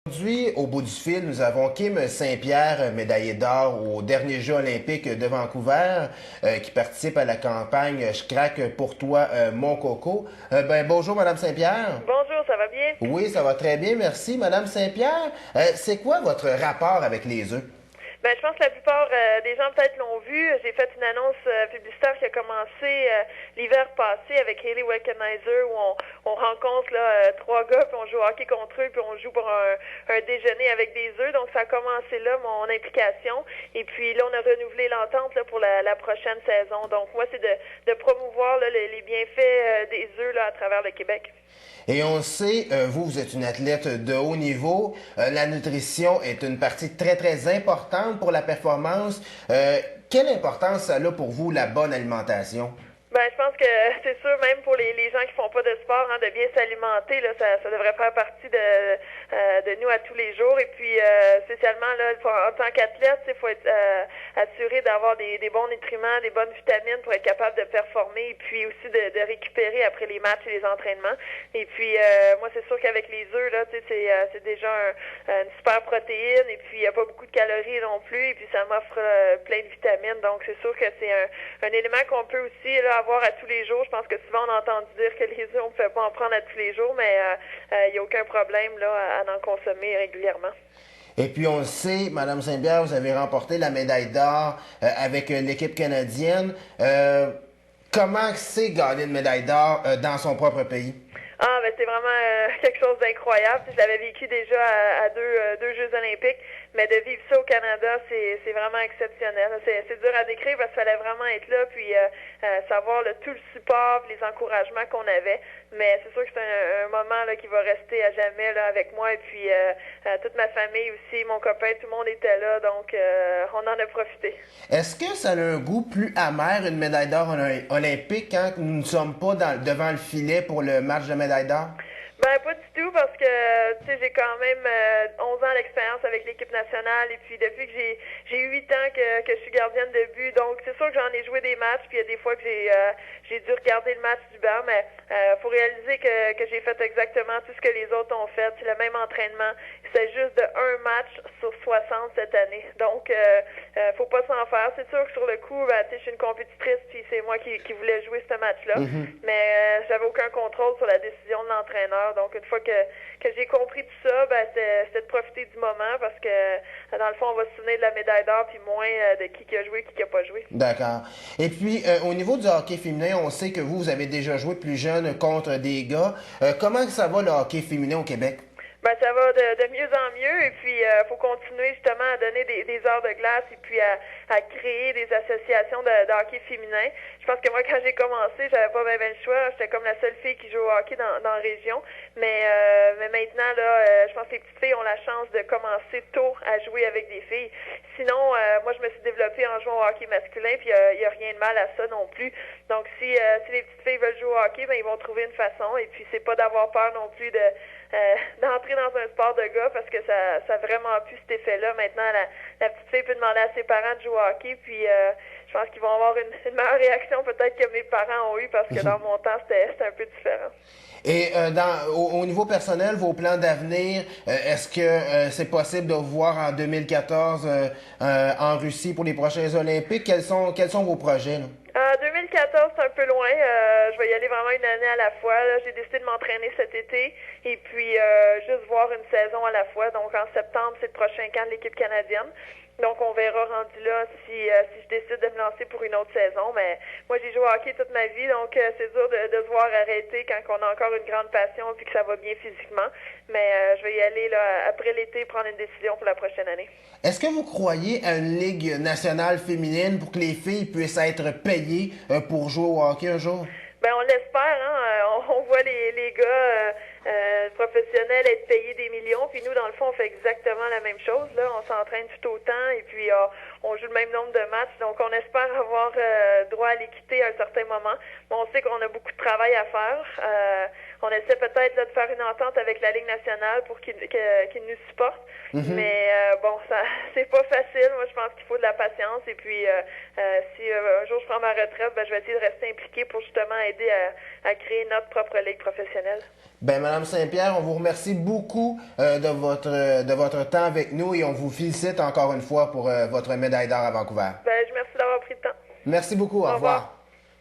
Aujourd'hui, au bout du fil, nous avons Kim Saint-Pierre, médaillé d'or aux derniers Jeux olympiques de Vancouver, qui participe à la campagne Je craque pour toi, mon coco. Bonjour, Madame Saint-Pierre. Bonjour, ça va bien? Oui, ça va très bien, merci. Madame Saint-Pierre, c'est quoi votre rapport avec les œufs? Je pense que la plupart des gens peut-être l'ont vu. J'ai fait une annonce publicitaire qui a commencé l'hiver passé avec Hayley Weckenheiser où on rencontre trois gars puis on joue au hockey contre eux puis on joue pour un déjeuner avec des œufs. Donc ça a commencé là mon implication et puis là on a renouvelé l'entente là, pour la prochaine saison. Donc moi c'est de promouvoir là, les bienfaits des œufs là, à travers le Québec. Et on sait, vous êtes une athlète de haut niveau. La nutrition est une partie très, très importante pour la performance. Quelle importance ça a pour vous, la bonne alimentation? Je pense que c'est sûr, même pour les gens qui font pas de sport, hein, de bien s'alimenter, là, ça devrait faire partie de nous à tous les jours. Et puis, spécialement là, en tant qu'athlète, il faut être assuré d'avoir des bons nutriments, des bonnes vitamines pour être capable de performer et puis aussi de récupérer après les matchs et les entraînements. Et puis, moi, c'est sûr qu'avec les œufs, là, c'est déjà une super protéine et puis il n'y a pas beaucoup de calories non plus. Et puis, ça m'offre plein de vitamines. Donc, c'est sûr que c'est un élément qu'on peut aussi là, avoir à tous les jours. Je pense que souvent on a entendu dire que les œufs, on ne pouvait pas en prendre à tous les jours, mais il n'y a aucun problème là, à en consommer régulièrement. Et puis on le sait, Madame Saint-Pierre, vous avez remporté la médaille d'or avec l'équipe canadienne. Comment c'est gagner une médaille d'or dans son propre pays? C'est vraiment quelque chose d'incroyable. Je l'avais vécu déjà à deux Jeux olympiques, mais de vivre ça au Canada, c'est vraiment exceptionnel. C'est dur à décrire parce qu'il fallait vraiment être là, puis savoir tout le support, les encouragements qu'on avait. Mais c'est sûr que c'est un moment là, qui va rester à jamais là, avec moi. Et puis toute ma famille aussi, mon copain, tout le monde était là, donc on en a profité. Est-ce que ça a un goût plus amer, une médaille d'or olympique, quand nous ne sommes pas devant le filet pour le match de médaille d'or? Pas du tout parce que j'ai quand même 11 ans d'expérience avec l'équipe nationale et puis depuis que j'ai eu 8 ans que je suis gardienne de but, donc c'est sûr que j'en ai joué des matchs puis il y a des fois que j'ai dû regarder le match du banc, mais faut réaliser que j'ai fait exactement tout ce que les autres ont fait, c'est le même entraînement, c'est juste de un match sur 60 cette année, donc faut pas s'en faire. C'est sûr que sur le coup, je suis une compétitrice puis c'est moi qui voulais jouer ce match-là, mais j'avais aucun contrôle sur la décision de l'entraîneur. Donc, une fois que j'ai compris tout ça, c'était de profiter du moment parce que, dans le fond, on va se souvenir de la médaille d'or puis moins de qui a joué, qui a pas joué. D'accord. Et puis, au niveau du hockey féminin, on sait que vous avez déjà joué plus jeune contre des gars. Comment ça va le hockey féminin au Québec? Ça va de mieux en mieux et puis faut continuer justement à donner des heures de glace et puis à créer des associations de hockey féminin. Je pense que moi quand j'ai commencé, j'avais pas bien le choix, j'étais comme la seule fille qui joue au hockey dans la région, mais maintenant là, je pense que les petites filles ont la chance de commencer tôt à jouer avec des filles. Sinon, moi je me suis développée en jouant au hockey masculin puis il y a rien de mal à ça non plus. Donc si les petites filles veulent jouer au hockey, ils vont trouver une façon et puis c'est pas d'avoir peur non plus d'entrer dans un sport de gars parce que ça a vraiment plus cet effet-là. Maintenant, la petite fille peut demander à ses parents de jouer au hockey, puis je pense qu'ils vont avoir une meilleure réaction peut-être que mes parents ont eu parce que dans mon temps, c'était un peu différent. Et au niveau personnel, vos plans d'avenir, est-ce que c'est possible de vous voir en 2014 en Russie pour les prochains Olympiques? Quels sont vos projets, là? 2014, c'est un peu loin. Je vais y aller vraiment une année à la fois. J'ai décidé de m'entraîner cet été et puis juste voir une saison à la fois. Donc en septembre, c'est le prochain camp de l'équipe canadienne. Donc on verra rendu là si je décide de me lancer pour une autre saison. Mais moi j'ai joué au hockey toute ma vie, donc c'est dur de se voir arrêter quand on a encore une grande passion et que ça va bien physiquement. Mais je vais y aller là après l'été prendre une décision pour la prochaine année. Est-ce que vous croyez à une ligue nationale féminine pour que les filles puissent être payées pour jouer au hockey un jour? On l'espère, hein. On voit les gars professionnels être payés des millions, puis nous, dans le fond, on fait exactement la même chose. Là, on s'entraîne tout autant et puis on joue le même nombre de matchs. Donc, on espère avoir droit à l'équité à un certain moment. Mais on sait qu'on a beaucoup de travail à faire. on essaie peut-être là, de faire une entente avec la Ligue nationale pour qu'ils nous supportent. Mais bon, ça c'est pas facile. Moi, je pense qu'il faut de la patience. Et puis, si un jour je prends ma retraite, ben, je vais essayer de rester impliquée pour justement aider à créer notre propre ligue professionnelle. Ben, Madame Saint-Pierre, on vous remercie beaucoup de votre temps avec nous et on vous félicite encore une fois pour votre médaille d'or à Vancouver. Ben, je merci d'avoir pris le temps. Merci beaucoup. Au revoir.